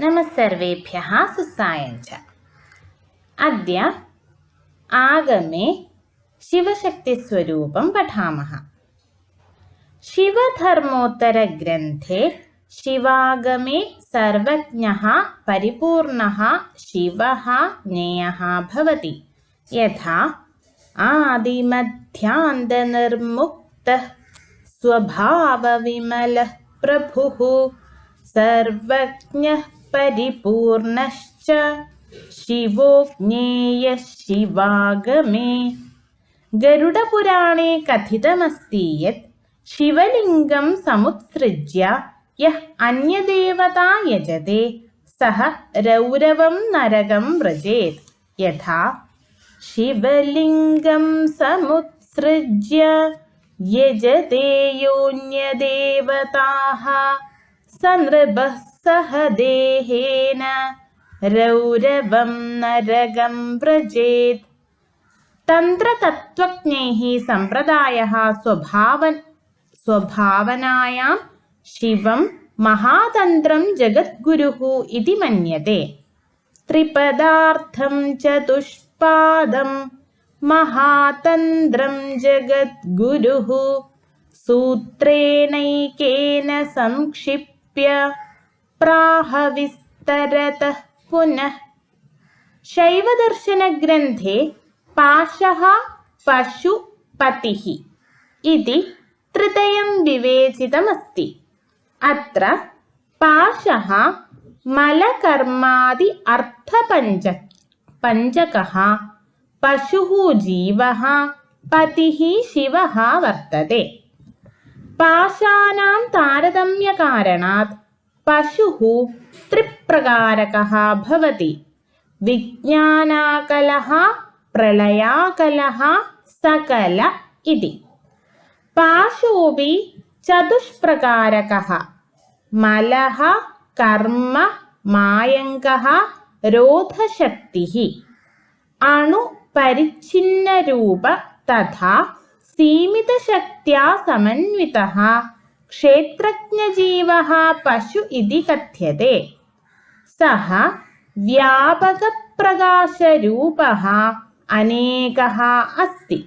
नमस्सर्वेभ्यः सुसायं च। अद्य आगमे शिवशक्तिस्वरूपं पठामः। शिवधर्मोत्तरग्रन्थे शिवागमे सर्वज्ञः परिपूर्णः शिवः ज्ञेयः भवति। यथा आदिमध्यान्तनिर्मुक्तः स्वभावविमलः प्रभुः सर्वज्ञः परिपूर्णश्च शिवो ज्ञेयः शिवागमे। गरुडपुराणे कथितमस्ति यत् शिवलिङ्गं समुत्सृज्य यः अन्यदेवता यजते सः रौरवं नरकं व्रजेत्। यथा शिवलिङ्गं समुत्सृज्य यजते योऽन्यदेवताः स नृपः सह देहेन रौरवं नरकं व्रजेत्। तन्त्रतत्त्वज्ञैः सम्प्रदायः स्वभावनायां शिवं महातन्त्रं जगद्गुरुः इति मन्यते। त्रिपदार्थं चतुष्पादं महातन्त्रं जगद्गुरुः सूत्रेणैकेन संक्षिप्य प्राह विस्तरतः पुनः। शैवदर्शनग्रन्थे पाशः पशुपतिः इति तृतीयं विवेचितमस्ति। अत्र पाशः मलकर्मादि अर्थपञ्चकः, पशुः जीवः, पतिः शिवः वर्तते। पाशानां तारतम्यकारणात् पशुः त्रिप्रकारकः भवति: विज्ञानाकलः, प्रलयाकलः, सकल इति। पाशोऽपि चतुष्प्रकारकः: मलः, कर्म, मायङ्कः, रोधशक्तिः। अणुपरिच्छिन्नरूप तथा सीमितशक्त्या समन्वितः क्षेत्रज्ञजीवः पशु इति कथ्यते। सः व्यापकप्रकाशरूपः अनेकः अस्ति।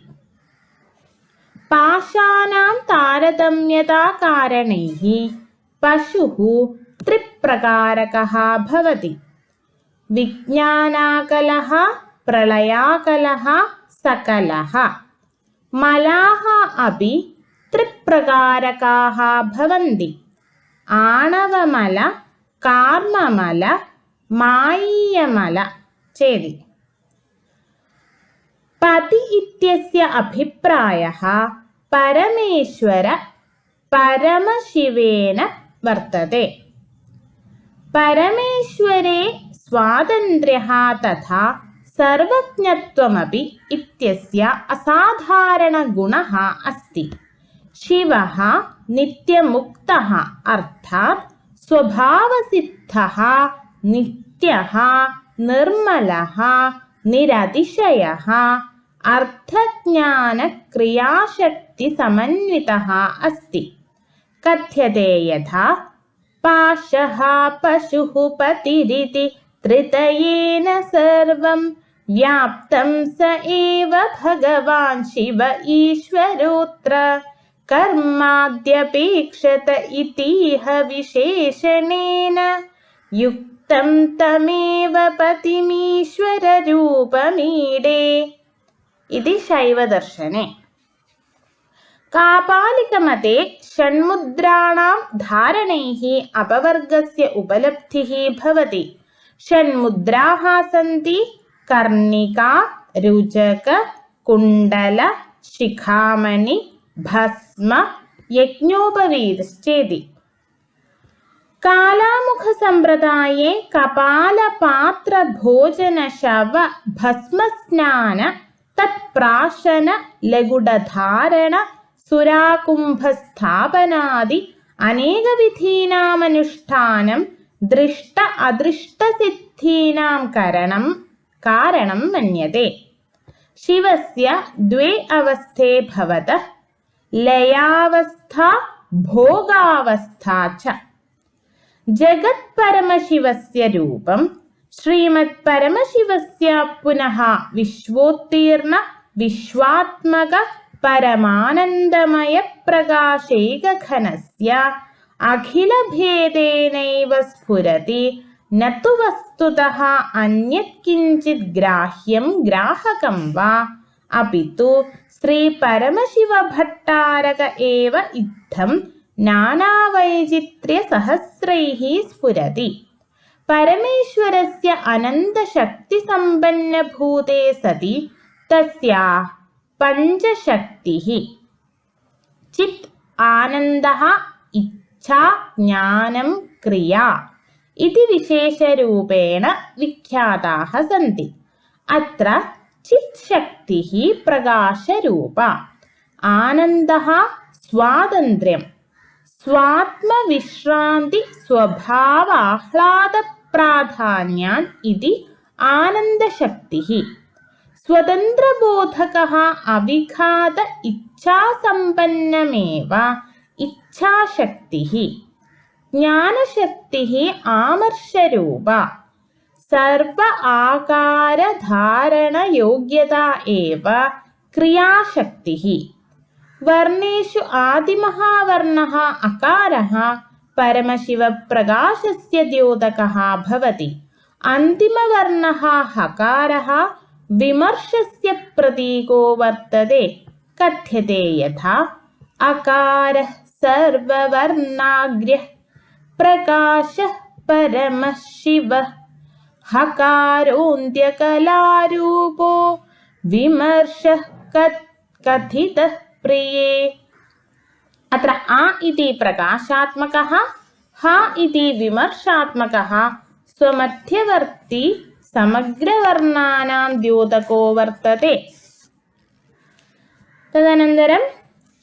पाशानां तारतम्यताकारणैः पशुः त्रिप्रकारकः भवति: विज्ञानाकलः, प्रलयाकलः, सकलः। मलाः अपि त्रिप्रकारकाः भवन्ति: आणवमल, कार्ममल, मायीयमल चेति। पति इत्यस्य अभिप्रायः परमेश्वर परमशिवेन वर्तते। परमेश्वरे स्वातन्त्र्यः तथा सर्वज्ञत्वमपि इत्यस्य असाधारणगुणः अस्ति। शिवः नित्यमुक्तः अर्थात् स्वभावसिद्धः, नित्यः, निर्मलः, निरतिशयः, अर्थज्ञानक्रियाशक्तिसमन्वितः अस्ति। कथ्यते यथा पाशः पशुः पतिरिति त्रितयेन सर्वं व्याप्तं स एव भगवान् शिव ईश्वरोऽत्र कर्माद्यपेक्षत इतीह विशेषणेन युक्तं तमेव पतिमीश्वररूपमीडे इति शैवदर्शने। कापालिकमते षण्मुद्राणां धारणैः अपवर्गस्य उपलब्धिः भवति। षण्मुद्राः सन्ति: कर्णिका, रुजक, कुण्डल, शिखामणि, भस्म, यज्ञोपवीतश्चेति। कालामुखसम्प्रदाये कपालपात्रभोजनशव भस्मस्नान तत्प्राशन लघुडधारण सुराकुम्भस्थापनादि अनेकविधीनामनुष्ठानं दृष्ट अदृष्टसिद्धीनां कारणं मन्यते। शिवस्य द्वे अवस्थे भवतः: लयावस्था, भोगावस्था च। ജഗത് പരമശിവസ്യ രൂപം ശ്രീമത് പരമശിവസ്യ പുനഃ വിശ്വോത്തീർണ വിശ്വാത്മക പരമാനന്ദമയ പ്രകാശൈകഘനസ്യ അഖിലഭേദേനൈവ സ്ഫുരതി നതു വസ്തുതഃ അന്യത് കിഞ്ചിത് ഗ്രാഹ്യം ഗ്രാഹകം വാ അപിതു ശ്രീ പരമശിവ ഭട്ടാരക ഏവ ഇത്തം നാനാവൈചിത്ര്യ സഹസ്രൈഃ സ്ഫുരതി. പരമേശ്വരസ്യ അനന്തശക്തിസമ്പന്നഭൂതേ സതി തസ്യാഃ പഞ്ചശക്തിഃ ചിത് ആനന്ദഃ ഇച്ഛാ ജ്ഞാനം ക്രിയാ ഇതി വിശേഷരൂപേണ വിഖ്യാതാഃ സന്തി. അത്ര ചിത് ശക്തിഃ പ്രകാശരൂപ, ആനന്ദഃ സ്വാതന്ത്ര്യം, സ്വാത്മവിശ്രാന്തി സ്വഭാവാഹ്ലാദ പ്രാധാന്യാൻ ഇതി ആനന്ദശക്തിഃ, സ്വതന്ത്രബോധകഃ അവിഘാത ഇച്ഛാസമ്പന്നമേവ ഇച്ഛാശക്തിഃ, ജ്ഞാനശക്തിഃ ആമർഷരൂപ, സർവ ആകാരധാരണയോഗ്യത ഏവ ക്രിയാശക്തിഃ. വർണ്ണേഷു ആദിമഹാവർണ്ണഃ അകാരഃ പരമശിവപ്രകാശസ്യ ദ്യോതകः ഭവതി. അന്തിമവർണ്ണഃ ഹകാരः വിമർശസ്യ പ്രതീകോ വർത്തते. കഥ്യത്തെ യഥാ അകാരഃ സർവവർണ്ണാഗ്ര്യഃ പ്രകാശഃ പരമഃ ശിവഃ ഹകാരോന്ത്യകലാരൂപോ വിമർശഃ കഥിതഃ പ്രിയേ. അത്ര ആ ഇതി പ്രകാശാത്മകഃ, ഹ ഇതി വിമർശാത്മകഃ സ്വമധ്യവർത്തി സമഗ്രവർണ്ണാനാം ദ്യോതകോ വർത്തते. തദനന്തരം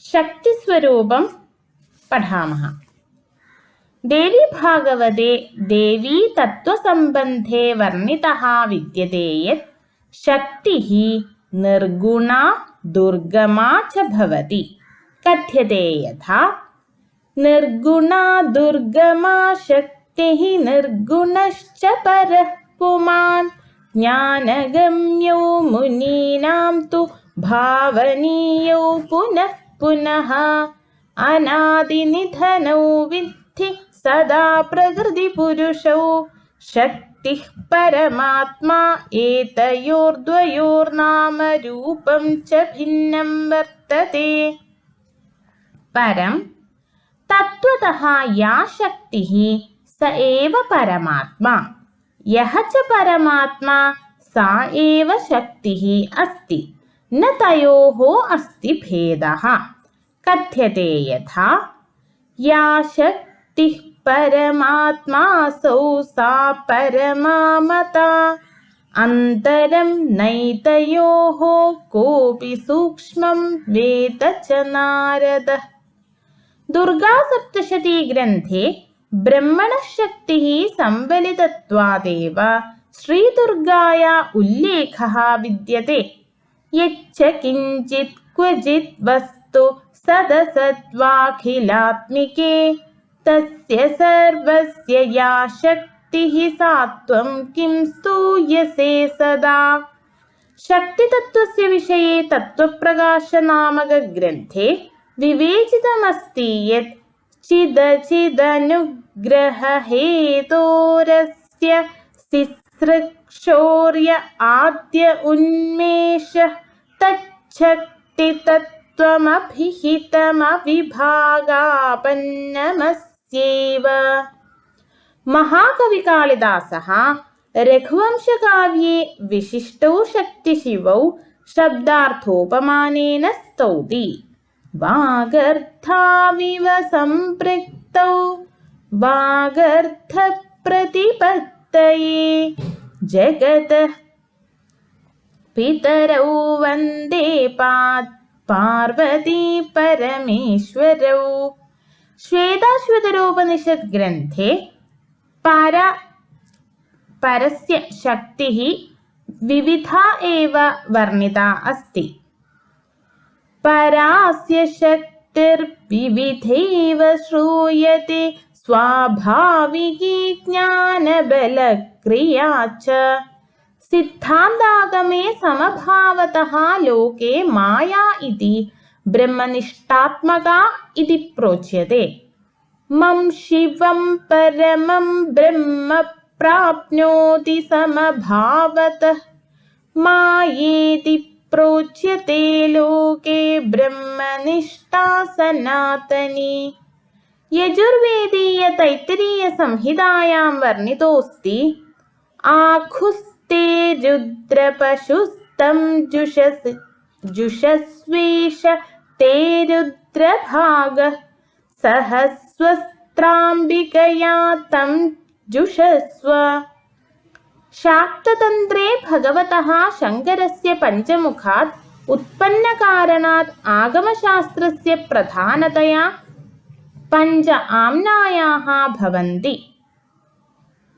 ശക്തിസ്വരൂപം പഠാമः. ദേവി ഭാഗവതേ ദേവീ തത്വസംബന്ധേ വർണ്ണിതഃ വിദ്യത്തെ യത് ശക്തിഃ നിർഗുണാ ദുർഗമാ ച ഭവതി. കഥ്യത്തെ യഥാ നിർഗുണാ ദുർഗമാ ശക്തിഃ നിർഗുണശ്ച പരഃ പുമാൻ ജ്ഞാനഗമ്യോ മുനീനാം തു ഭാവനീയോ പുനഃ പുനഃ അനാദിനിധനോ വിദ്ധി സദാ പ്രകൃതി പുരുഷോ ശക്തിഃ പരമാത്മാ ഏതയോർദ്വയോർനാമ രൂപം ച ഭിന്നം വർത്തത്തെ. പരം തത്വതഃ യാ ശക്തിഃ സ ഏവ പരമാത്മാ, യഃ ച പരമാത്മാ സാ ഏവ ശക്തിഃ അസ്തി. ന തയോഃ അസ്തി ഭേദഃ. കഥ്യത്തെ യഥാ യാ ശക്തിഃ പരമാത്മാസൗ സാ പരമാ മതാ അന്തരം നൈതയോഃ കോപി സൂക്ഷ്മം വേദ ച നാരദഃ. ദുർഗാസപ്തശതി ഗ്രന്ഥേ ബ്രഹ്മണഃ ശക്തിഃ സംവലിതത്വാദേവ ശ്രീദുർഗായാ ഉല്ലേഖഃ വിദ്യത്തെ. യച്ഛ കിഞ്ചിത് ക്വചിത് വസ്തു സദസത്വാഖിലാത്മികേ തസ്യ സർവസ്യ യാ ശക്തിഃ സാത്വം കിം സ്തൂയസേ സദാ. ശക്തിതത്വസ്യ വിഷയെ തത്വപ്രകാശ നാമക ഗ്രന്ഥേ വിവേചിതമസ്തി യത് ചിദചിദനുഗ്രഹ ഹേതോരസ്യ സിസ്രക്ഷോര്യ ആദ്യ ഉന്മേഷഃ തച്ഛക്തി തത്വമഭിഹിതമവിഭാഗാപന്നമസ്യേവ. മഹാകവി കാളിദാസഃ രഘുവംശകാവ്യേ വിശിഷ്ടൗ ശക്തിശിവൗ ശബ്ദാർത്ഥോപമാനേന സ്തൗതി. വാഗർത്ഥാവിവ സംപൃക്തൗ വാഗർത്ഥപ്രതിപത്തയേ ജഗതഃ പിതരൗ വന്ദേ പാർവതീ പരമേശ്വരൗ. ശ്വേതാശ്വതരോപനിഷത് ഗ്രന്ഥേ പരസ്യ ശക്തിഃ വിവിധാ ഏവ വർണ്ണിതാ അസ്തി. പരാസ്യ ശക്തിർവിവിധൈവ ശ്രൂയത്തെ स्वाभाविकी ज्ञानबलक्रिया च सिद्धान्तागमे समभावतः लोके माया इति ब्रह्मनिष्ठात्मका इति प्रोच्यते। मम शिवं परमं ब्रह्म प्राप्नोति समभावतः मायेति प्रोच्यते लोके ब्रह्मनिष्ठा सनातनी। यजुर्वेदीय तैत्तिरीय संहितायां वर्णितोऽस्ति आखुस्ते रुद्रपशुस्तं जुषस्वेश ते रुद्रभागः सहस्वस्त्राम्बिकया तं जुषस्व। शाक्ततन्त्रे भगवतः शङ्करस्य पञ्चमुखात् उत्पन्नकारणात् आगमशास्त्रस्य प्रधानतया पञ्च आम्नायाः भवन्ति।